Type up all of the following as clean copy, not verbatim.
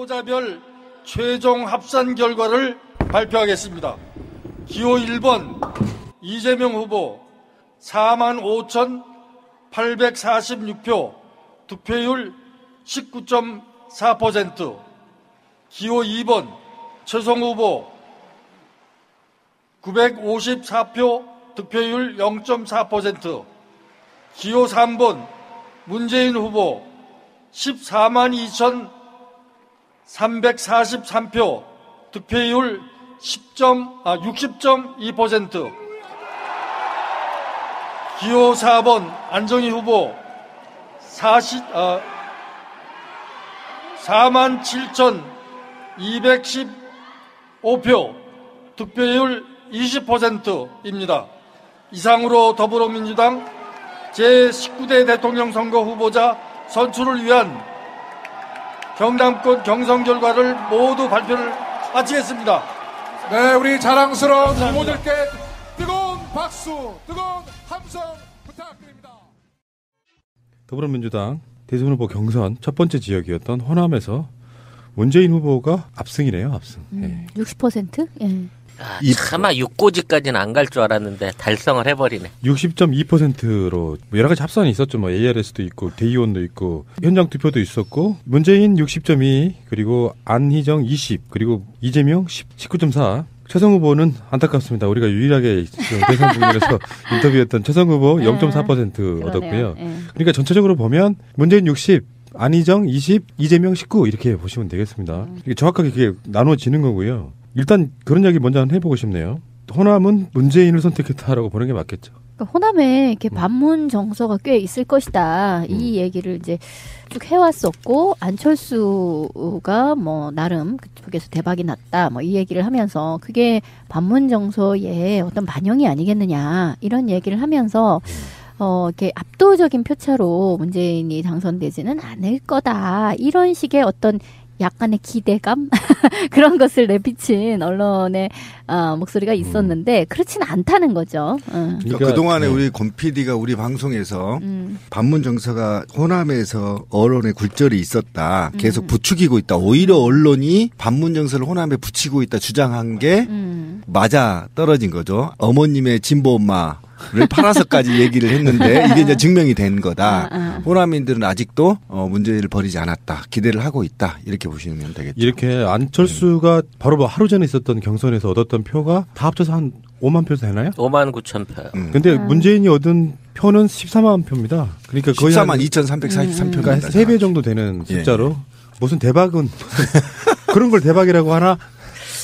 후보자별 최종 합산 결과를 발표하겠습니다. 기호 1번 이재명 후보 45,846표, 득표율 19.4%. 기호 2번 최성 후보 954표, 득표율 0.4%. 기호 3번 문재인 후보 142,343표, 득표율 60.2%. 기호 4번 안정희 후보 47,215표, 득표율 20%입니다. 이상으로 더불어민주당 제19대 대통령 선거 후보자 선출을 위한 경남권 경선 결과를 모두 발표를 마치겠습니다. 네, 우리 자랑스러운 후보들께 뜨거운 박수, 뜨거운 함성 부탁드립니다. 더불어민주당 대선 후보 경선 첫 번째 지역이었던 호남에서 문재인 후보가 압승이네요, 압승. 60%? 예. 차마 6고지까지는 안 갈 줄 알았는데 달성을 해버리네. 60.2%로 여러 가지 합산이 있었죠. 뭐 ARS도 있고 대의원도 있고 현장 투표도 있었고 문재인 60.2 그리고 안희정 20 그리고 이재명 19.4. 최성 후보는 안타깝습니다. 우리가 유일하게 대선 국면에서 인터뷰했던 최성 후보 0.4% 얻었고요. 그러니까 전체적으로 보면 문재인 60, 안희정 20, 이재명 19 이렇게 보시면 되겠습니다. 이게 정확하게 그게 나눠지는 거고요. 일단 그런 이야기 먼저 한번 해보고 싶네요. 호남은 문재인을 선택했다라고 보는 게 맞겠죠. 그러니까 호남에 이렇게 반문 정서가 꽤 있을 것이다. 이 얘기를 이제 쭉 해왔었고 안철수가 뭐 나름 그쪽에서 대박이 났다. 뭐 이 얘기를 하면서 그게 반문 정서의 어떤 반영이 아니겠느냐 이런 얘기를 하면서 이렇게 압도적인 표차로 문재인이 당선되지는 않을 거다. 이런 식의 어떤 약간의 기대감 그런 것을 내비친 언론의 목소리가 있었는데 그렇지는 않다는 거죠. 그러니까 그동안에 우리 권 PD가 우리 방송에서 반문 정서가 호남에서 언론의 굴절이 있었다. 계속 부추기고 있다. 오히려 언론이 반문 정서를 호남에 붙이고 있다 주장한 게 맞아 떨어진 거죠. 어머님의 진보 엄마 를 팔아서까지 얘기를 했는데 이게 이제 증명이 된 거다. 호남인들은 아직도 문재인을 버리지 않았다. 기대를 하고 있다. 이렇게 보시면 되겠죠. 이렇게 안철수가 바로 뭐 하루 전에 있었던 경선에서 얻었던 표가 다 합쳐서 한 5만 표 되나요? 5만 9천 표. 근데 문재인이 얻은 표는 14만 표입니다. 그러니까 거의 14만 2,343표입니다. 그러니까 3배 정도 되는 숫자로 무슨 대박은 그런 걸 대박이라고 하나?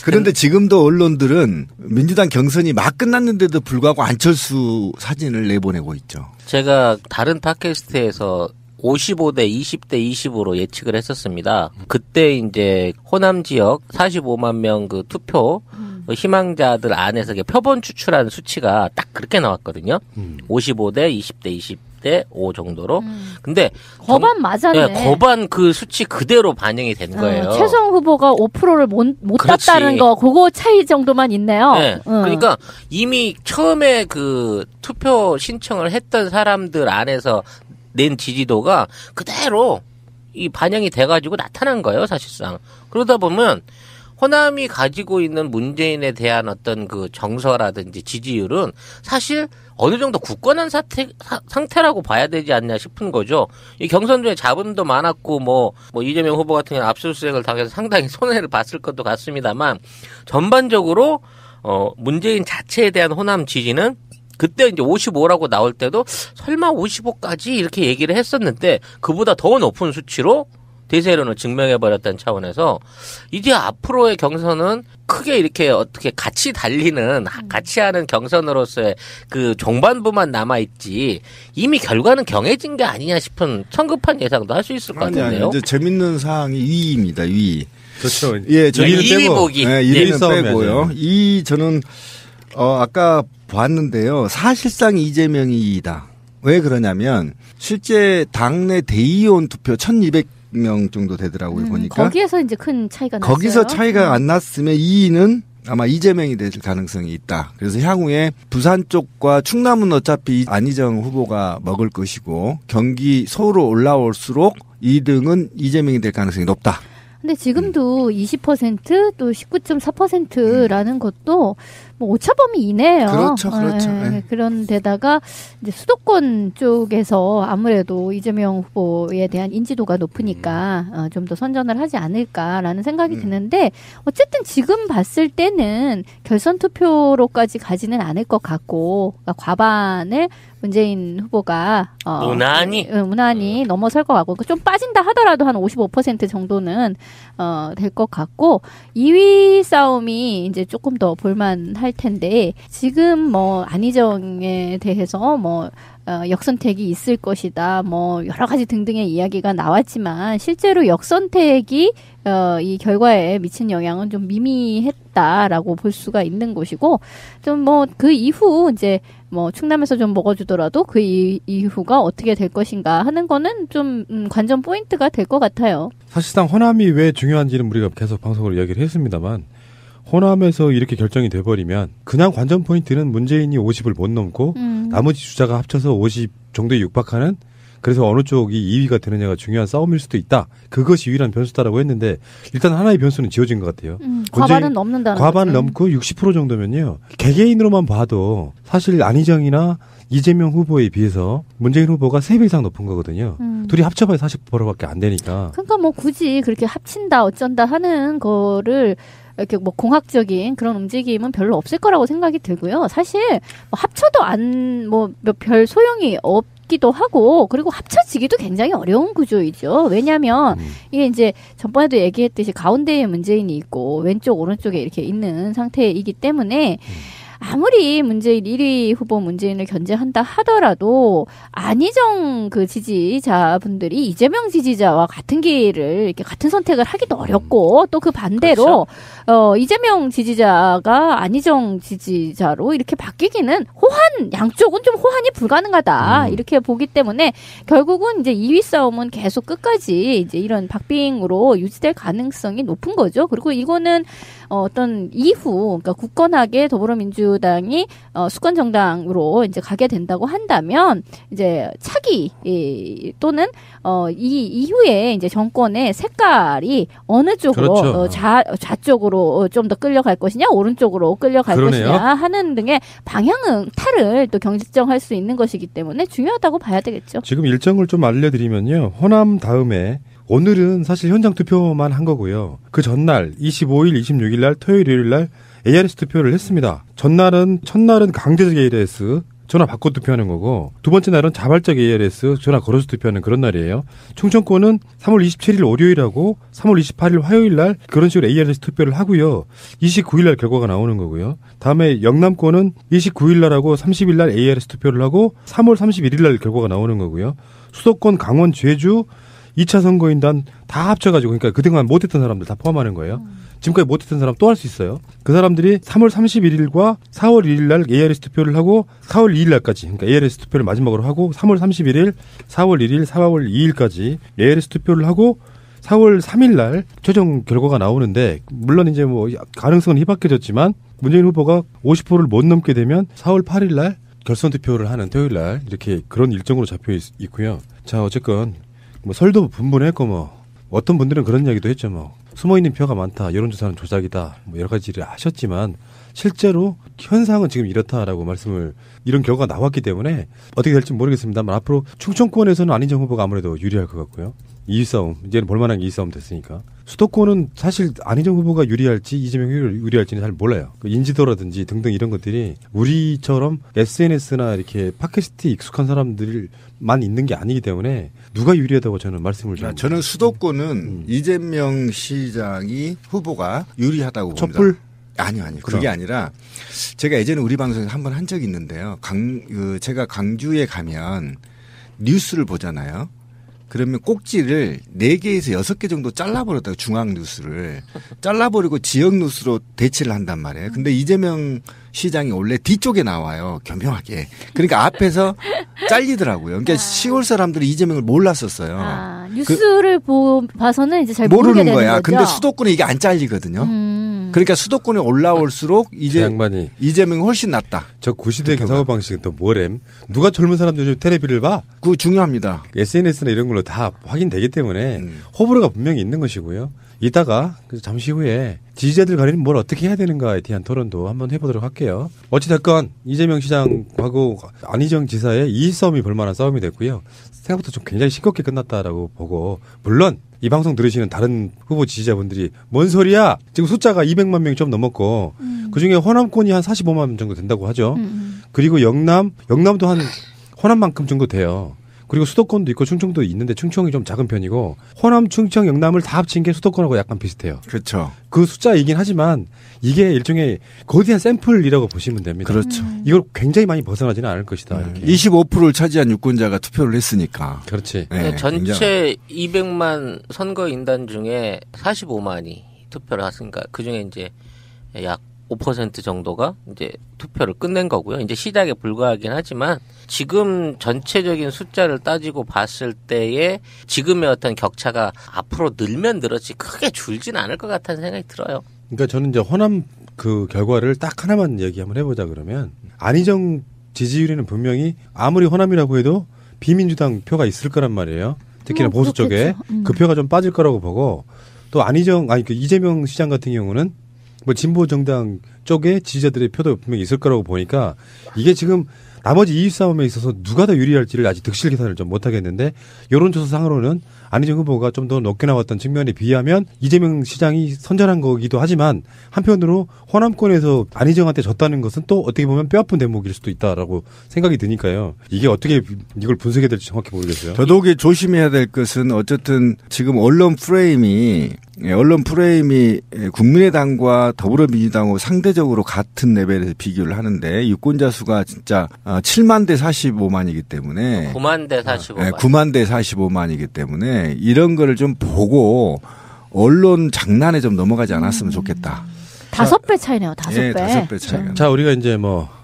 그런데 지금도 언론들은 민주당 경선이 막 끝났는데도 불구하고 안철수 사진을 내보내고 있죠. 제가 다른 팟캐스트에서 55대 20대 20으로 예측을 했었습니다. 그때 이제 호남 지역 45만 명 그 투표 희망자들 안에서 표본 추출한 수치가 딱 그렇게 나왔거든요. 55대 20대 20대 5 정도로. 근데 거반 맞았네. 네, 거반 그 수치 그대로 반영이 된 거예요. 최성 후보가 5%를 못 땄다는 거, 그거 차이 정도만 있네요. 네. 그러니까 이미 처음에 그 투표 신청을 했던 사람들 안에서 낸 지지도가 그대로 이 반영이 돼가지고 나타난 거예요, 사실상. 그러다 보면 호남이 가지고 있는 문재인에 대한 어떤 그 정서라든지 지지율은 사실 어느 정도 굳건한 상태라고 봐야 되지 않냐 싶은 거죠. 이 경선 중에 잡음도 많았고 뭐 이재명 후보 같은 경우는 압수수색을 당해서 상당히 손해를 봤을 것도 같습니다만 전반적으로 문재인 자체에 대한 호남 지지는 그때 이제 55라고 나올 때도 설마 55까지 이렇게 얘기를 했었는데 그보다 더 높은 수치로 대세론을 증명해버렸다는 차원에서 이제 앞으로의 경선은 크게 이렇게 어떻게 같이 달리는 같이 하는 경선으로서의 그 종반부만 남아있지 이미 결과는 경해진 게 아니냐 싶은 성급한 예상도 할 수 있을 것 같은데요. 이제 재밌는 사항이 위입니다. 위. 그렇죠. 예, 저 2위 보기. 네, 1위는 빼고요. 이 저는 아까 봤는데요. 사실상 이재명이다. 왜 그러냐면 실제 당내 대의원 투표 1,200명 정도 되더라고요. 보니까. 거기에서 이제 큰 차이가 났어요. 거기서 차이가 안 났으면 2위는 아마 이재명이 될 가능성이 있다. 그래서 향후에 부산 쪽과 충남은 어차피 안희정 후보가 먹을 것이고 경기 서울로 올라올수록 2등은 이재명이 될 가능성이 높다. 근데 지금도 20%또 19.4%라는 것도 뭐 오차범위 이내예요. 그렇죠, 그렇죠. 네. 그런 데다가 이제 수도권 쪽에서 아무래도 이재명 후보에 대한 인지도가 높으니까 좀 더 선전을 하지 않을까라는 생각이 드는데 어쨌든 지금 봤을 때는 결선 투표로까지 가지는 않을 것 같고 그러니까 과반을 문재인 후보가 무난히 넘어설 것 같고 좀 빠진다 하더라도 한 55% 정도는 될 것 같고 2위 싸움이 이제 조금 더 볼만할 텐데 지금 뭐 안희정에 대해서 뭐 역선택이 있을 것이다. 뭐 여러 가지 등등의 이야기가 나왔지만 실제로 역선택이 이 결과에 미친 영향은 좀 미미했다라고 볼 수가 있는 것이고 좀 뭐 그 이후 이제 뭐 충남에서 좀 먹어주더라도 그 이후가 어떻게 될 것인가 하는 거는 좀 관전 포인트가 될 것 같아요. 사실상 호남이 왜 중요한지는 우리가 계속 방송으로 이야기를 했습니다만 호남에서 이렇게 결정이 돼버리면 그냥 관전 포인트는 문재인이 50을 못 넘고 나머지 주자가 합쳐서 50 정도에 육박하는 그래서 어느 쪽이 2위가 되느냐가 중요한 싸움일 수도 있다. 그것이 유일한 변수다라고 했는데 일단 하나의 변수는 지워진 것 같아요. 과반은 넘는다는 과반을 거지. 넘고 60% 정도면요. 개개인으로만 봐도 사실 안희정이나 이재명 후보에 비해서 문재인 후보가 3배 이상 높은 거거든요. 둘이 합쳐봐야 40%밖에 안 되니까. 그러니까 뭐 굳이 그렇게 합친다 어쩐다 하는 거를 이렇게 뭐 공학적인 그런 움직임은 별로 없을 거라고 생각이 들고요. 사실 뭐 합쳐도 뭐 별 소용이 없기도 하고 그리고 합쳐지기도 굉장히 어려운 구조이죠. 왜냐하면 이게 이제 전번에도 얘기했듯이 가운데에 문재인이 있고 왼쪽 오른쪽에 이렇게 있는 상태이기 때문에 아무리 문재인 1위 후보 문재인을 견제한다 하더라도 안희정 그 지지자분들이 이재명 지지자와 같은 길을 이렇게 같은 선택을 하기도 어렵고 또 그 반대로 이재명 지지자가 안희정 지지자로 이렇게 바뀌기는 양쪽은 좀 호환이 불가능하다 이렇게 보기 때문에 결국은 이제 2위 싸움은 계속 끝까지 이제 이런 박빙으로 유지될 가능성이 높은 거죠. 그리고 이거는 어떤 이후 그러니까 굳건하게 더불어민주당이 수권 정당으로 이제 가게 된다고 한다면 이제 차기 또는 이 이후에 이제 정권의 색깔이 어느 쪽으로 그렇죠. 좌쪽으로 좀 더 끌려갈 것이냐 오른쪽으로 끌려갈 그러네요. 것이냐 하는 등의 방향은 탈을 또 경직정할 수 있는 것이기 때문에 중요하다고 봐야 되겠죠. 지금 일정을 좀 알려드리면요. 호남 다음에 오늘은 사실 현장 투표만 한 거고요. 그 전날 25일, 26일 날 토요일, 일요일 날 ARS 투표를 했습니다. 첫날은 강제적 ARS 전화 받고 투표하는 거고 두 번째 날은 자발적 ARS 전화 걸어서 투표하는 그런 날이에요. 충청권은 3월 27일 월요일하고 3월 28일 화요일 날 그런 식으로 ARS 투표를 하고요. 29일 날 결과가 나오는 거고요. 다음에 영남권은 29일 날하고 30일 날 ARS 투표를 하고 3월 31일 날 결과가 나오는 거고요. 수도권, 강원, 제주 2차 선거인단 다 합쳐가지고 그러니까 그동안 못했던 사람들 다 포함하는 거예요. 지금까지 못했던 사람 또 할 수 있어요. 그 사람들이 3월 31일과 4월 1일 날 ARS 투표를 하고 4월 2일 날까지 그러니까 ARS 투표를 마지막으로 하고 3월 31일, 4월 1일, 4월 2일까지 ARS 투표를 하고 4월 3일 날 최종 결과가 나오는데 물론 이제 뭐 가능성은 희박해졌지만 문재인 후보가 50%를 못 넘게 되면 4월 8일 날 결선 투표를 하는 토요일 날 이렇게 그런 일정으로 잡혀 있고요. 자, 어쨌건 뭐 설도 분분했고 뭐 어떤 분들은 그런 이야기도 했죠. 뭐 숨어있는 표가 많다. 여론조사는 조작이다. 뭐 여러 가지를 하셨지만 실제로 현상은 지금 이렇다라고 이런 결과가 나왔기 때문에 어떻게 될지 모르겠습니다만 앞으로 충청권에서는 안희정 후보가 아무래도 유리할 것 같고요. 2위 싸움. 이제는 볼만한 2위 싸움 됐으니까. 수도권은 사실 안희정 후보가 유리할지 이재명이 유리할지는 잘 몰라요. 그 인지도라든지 등등 이런 것들이 우리처럼 SNS나 이렇게 팟캐스트에 익숙한 사람들만 있는 게 아니기 때문에 누가 유리하다고 저는 말씀을 좀. 저는 수도권은 이재명 시장이 후보가 유리하다고 봅니다. 촛불? 아니요. 그게 아니라 제가 예전에 우리 방송에서 한번 한 적이 있는데요. 제가 강주에 가면 뉴스를 보잖아요. 그러면 꼭지를 4개에서 6개 정도 잘라버렸다고 중앙 뉴스를 잘라버리고 지역 뉴스로 대치를 한단 말이에요. 근데 이재명 시장이 원래 뒤쪽에 나와요. 교묘하게. 그러니까 앞에서 잘리더라고요. 그러니까 시골 사람들이 이재명을 몰랐었어요. 뉴스를 봐서는 이제 잘 모르게 모르는 되는 거야. 거죠. 근데 수도권에 이게 안 잘리거든요. 그러니까 수도권에 올라올수록 양반이 이재명이 훨씬 낫다. 저 구시대의 사고 방식은 또 뭐램? 누가 젊은 사람들 요즘 텔레비를 봐? 그거 중요합니다. SNS나 이런 걸로 다 확인되기 때문에 호불호가 분명히 있는 것이고요. 이따가 잠시 후에 지지자들 간에는 뭘 어떻게 해야 되는가에 대한 토론도 한번 해보도록 할게요. 어찌됐건 이재명 시장하고 안희정 지사의 이 싸움이 볼만한 싸움이 됐고요. 생각보다 좀 굉장히 싱겁게 끝났다라고 보고, 물론 이 방송 들으시는 다른 후보 지지자분들이 뭔 소리야? 지금 숫자가 200만 명이 좀 넘었고 그중에 호남권이 한 45만 명 정도 된다고 하죠. 그리고 영남도 한 호남만큼 정도 돼요. 그리고 수도권도 있고 충청도 있는데 충청이 좀 작은 편이고, 호남, 충청, 영남을 다 합친 게 수도권하고 약간 비슷해요. 그렇죠. 그 숫자이긴 하지만 이게 일종의 거대한 샘플이라고 보시면 됩니다. 그렇죠. 이걸 굉장히 많이 벗어나지는 않을 것이다. 이렇게. 25%를 차지한 유권자가 투표를 했으니까. 그렇지. 네, 전체 200만 선거인단 중에 45만이 투표를 했으니까 그중에 이제 약 5% 정도가 이제 투표를 끝낸 거고요. 이제 시작에 불과하긴 하지만 지금 전체적인 숫자를 따지고 봤을 때에 지금의 어떤 격차가 앞으로 늘면 늘었지 크게 줄지는 않을 것 같다는 생각이 들어요. 그러니까 저는 이제 호남 그 결과를 딱 하나만 얘기 한번 해보자 그러면, 안희정 지지율에는 분명히 아무리 호남이라고 해도 비민주당 표가 있을 거란 말이에요. 특히나 보수 쪽에 그 표가 좀 빠질 거라고 보고, 또 그 이재명 시장 같은 경우는 뭐 진보 정당 쪽에 지지자들의 표도 분명히 있을 거라고 보니까, 이게 지금 나머지 이익 싸움에 있어서 누가 더 유리할지를 아직 득실 계산을 좀 못하겠는데, 여론조사상으로는 안희정 후보가 좀 더 높게 나왔던 측면에 비하면 이재명 시장이 선전한 거기도 하지만, 한편으로 호남권에서 안희정한테 졌다는 것은 또 어떻게 보면 뼈아픈 대목일 수도 있다라고 생각이 드니까요. 이게 어떻게 이걸 분석해야 될지 정확히 모르겠어요. 더더욱이 조심해야 될 것은 어쨌든 지금 언론 프레임이 국민의당과 더불어민주당하고 상대적으로 같은 레벨에서 비교를 하는데, 유권자 수가 진짜 7만 대 45만이기 때문에 9만 대 45만. 9만 대 45만이기 때문에 이런 거를 좀 보고 언론 장난에 좀 넘어가지 않았으면 좋겠다. 5배 차이네요. 5배. 예, 5배 차이가. 자, 우리가 이제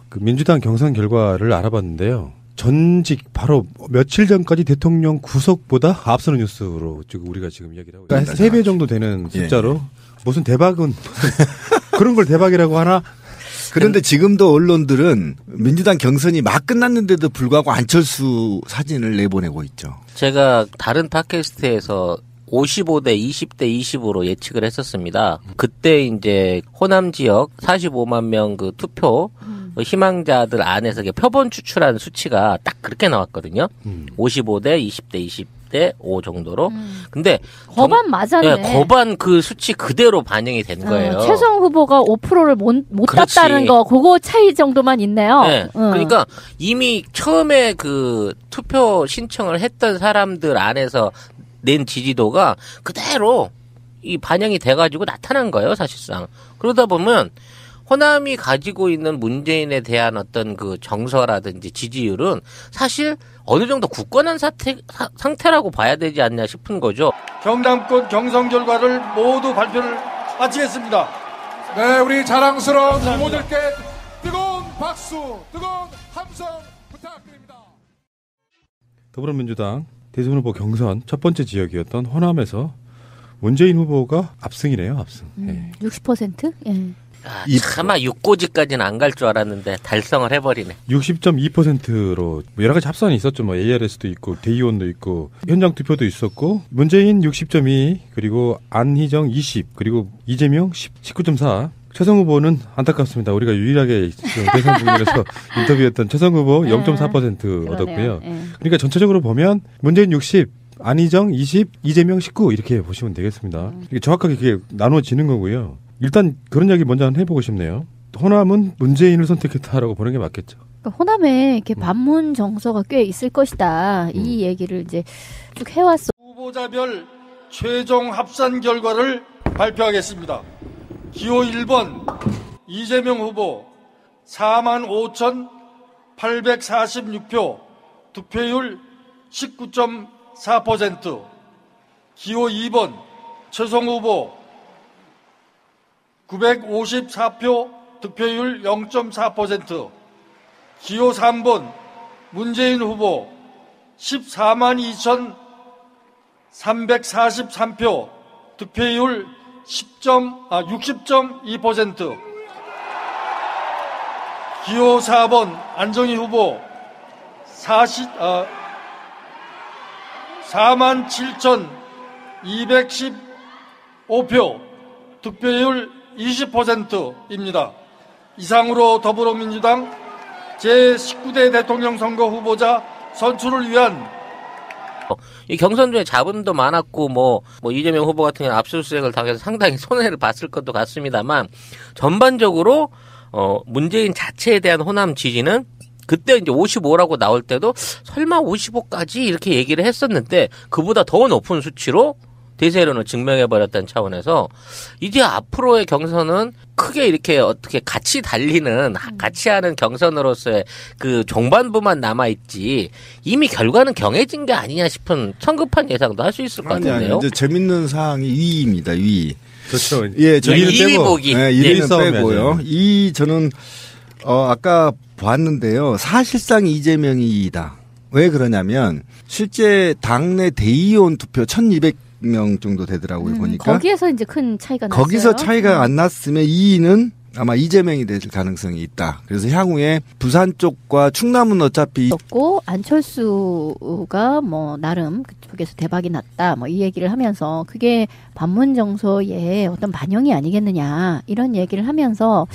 그 민주당 경선 결과를 알아봤는데요. 전직 바로 며칠 전까지 대통령 구속보다 앞서는 뉴스로 지금 우리가 지금 이야기를 하고 있습니다. 3배 정도 되는 숫자로 무슨 대박은 그런 걸 대박이라고 하나? 그런데 지금도 언론들은 민주당 경선이 막 끝났는데도 불구하고 안철수 사진을 내보내고 있죠. 제가 다른 팟캐스트에서 55대 20대 20으로 예측을 했었습니다. 그때 이제 호남 지역 45만 명 그 투표 희망자들 안에서 표본 추출한 수치가 딱 그렇게 나왔거든요. 55대 20대 20대 5 정도로. 근데 거반 맞았네. 네, 거반 그 수치 그대로 반영이 된 거예요. 최성 후보가 5%를 못 그렇지. 땄다는 거, 그거 차이 정도만 있네요. 네. 그러니까 이미 처음에 그 투표 신청을 했던 사람들 안에서 낸 지지도가 그대로 이 반영이 돼가지고 나타난 거예요, 사실상. 그러다 보면 호남이 가지고 있는 문재인에 대한 어떤 그 정서라든지 지지율은 사실 어느 정도 굳건한 상태라고 봐야 되지 않냐 싶은 거죠. 경남권 경선 결과를 모두 발표를 마치겠습니다. 네, 우리 자랑스러운 후보들께 뜨거운 박수, 뜨거운 함성 부탁드립니다. 더불어민주당 대선 후보 경선 첫 번째 지역이었던 호남에서 문재인 후보가 압승이네요, 압승. 60%? 예. 차마 6고지까지는 안 갈 줄 알았는데 달성을 해버리네. 60.2%로 여러 가지 합산이 있었죠. 뭐 ARS도 있고 대의원도 있고 현장 투표도 있었고, 문재인 60.2, 그리고 안희정 20, 그리고 이재명 19.4. 최성 후보는 안타깝습니다. 우리가 유일하게 지금 대선 국면에서 인터뷰했던 최성 후보 0.4% 얻었고요. 그러니까 전체적으로 보면 문재인 60, 안희정 20, 이재명 19 이렇게 보시면 되겠습니다. 이게 정확하게 그게 나눠지는 거고요. 일단 그런 이야기 먼저 한번 해보고 싶네요. 호남은 문재인을 선택했다라고 보는 게 맞겠죠. 그러니까 호남에 이렇게 반문 정서가 꽤 있을 것이다. 이 얘기를 이제 쭉 해왔어. 후보자별 최종 합산 결과를 발표하겠습니다. 기호 1번 이재명 후보 45,846표, 득표율 19.4%. 기호 2번 최성 후보 954표, 득표율 0.4%. 기호 3번 문재인 후보 142,343표, 득표율 60.2%. 기호 4번 안정희 후보 47,210 5표, 득표율 20%입니다. 이상으로 더불어민주당 제19대 대통령 선거 후보자 선출을 위한 이 경선 중에 잡음도 많았고 뭐 이재명 후보 같은 경우는 압수수색을 당해서 상당히 손해를 봤을 것도 같습니다만 전반적으로 문재인 자체에 대한 호남 지지는 그때 이제 55라고 나올 때도 설마 55까지 이렇게 얘기를 했었는데 그보다 더 높은 수치로 대세론을 증명해버렸다는 차원에서 이제 앞으로의 경선은 크게 이렇게 어떻게 같이 달리는 같이 하는 경선으로서의 그 종반부만 남아있지 이미 결과는 경해진 게 아니냐 싶은 성급한 예상도 할 수 있을 것 같은데요. 이제 재밌는 사항이 위입니다. 위. 그렇죠. 예, 저 1위 보기. 네, 1위는 빼고요. 이 저는 아까 봤는데요. 사실상 이재명이 2위다. 왜 그러냐면 실제 당내 대의원 투표 1,200명 정도 되더라고요. 보니까. 거기에서 이제 큰 차이가 났어요. 거기서 차이가 안 났으면 2위는 아마 이재명이 될 가능성이 있다. 그래서 향후에 부산 쪽과 충남은 어차피 고 안철수가 뭐 나름 그쪽에서 대박이 났다 뭐 이 얘기를 하면서 그게 반문 정서의 어떤 반영이 아니겠느냐 이런 얘기를 하면서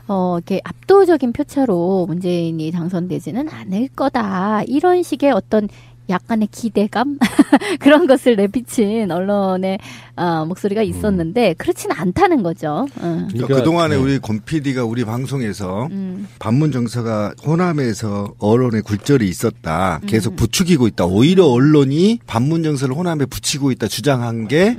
이렇게 압도적인 표차로 문재인이 당선되지는 않을 거다 이런 식의 어떤 약간의 기대감 그런 것을 내비친 언론의 목소리가 있었는데 그렇지는 않다는 거죠. 그러니까 그동안에 우리 권 PD가 우리 방송에서 반문 정서가 호남에서 언론에 굴절이 있었다. 계속 부추기고 있다. 오히려 언론이 반문 정서를 호남에 붙이고 있다 주장한 게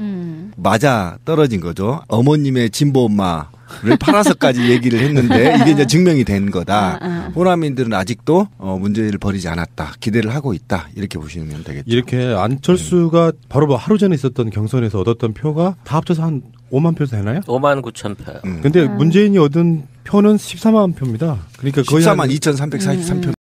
맞아 떨어진 거죠. 어머님의 진보 엄마를 팔아서까지 얘기를 했는데 이게 이제 증명이 된 거다. 호남인들은 아직도 문제를 버리지 않았다. 기대를 하고 있다. 이렇게 보시면 되겠죠. 이렇게 안철수가 바로 하루 전에 있었던 경선에서 얻었던 표가 다 합쳐서 한 5만 표 되나요? 5만 9천 표요. 근데 문재인이 얻은 표는 14만 표입니다. 그러니까 거의 14만 2,343표.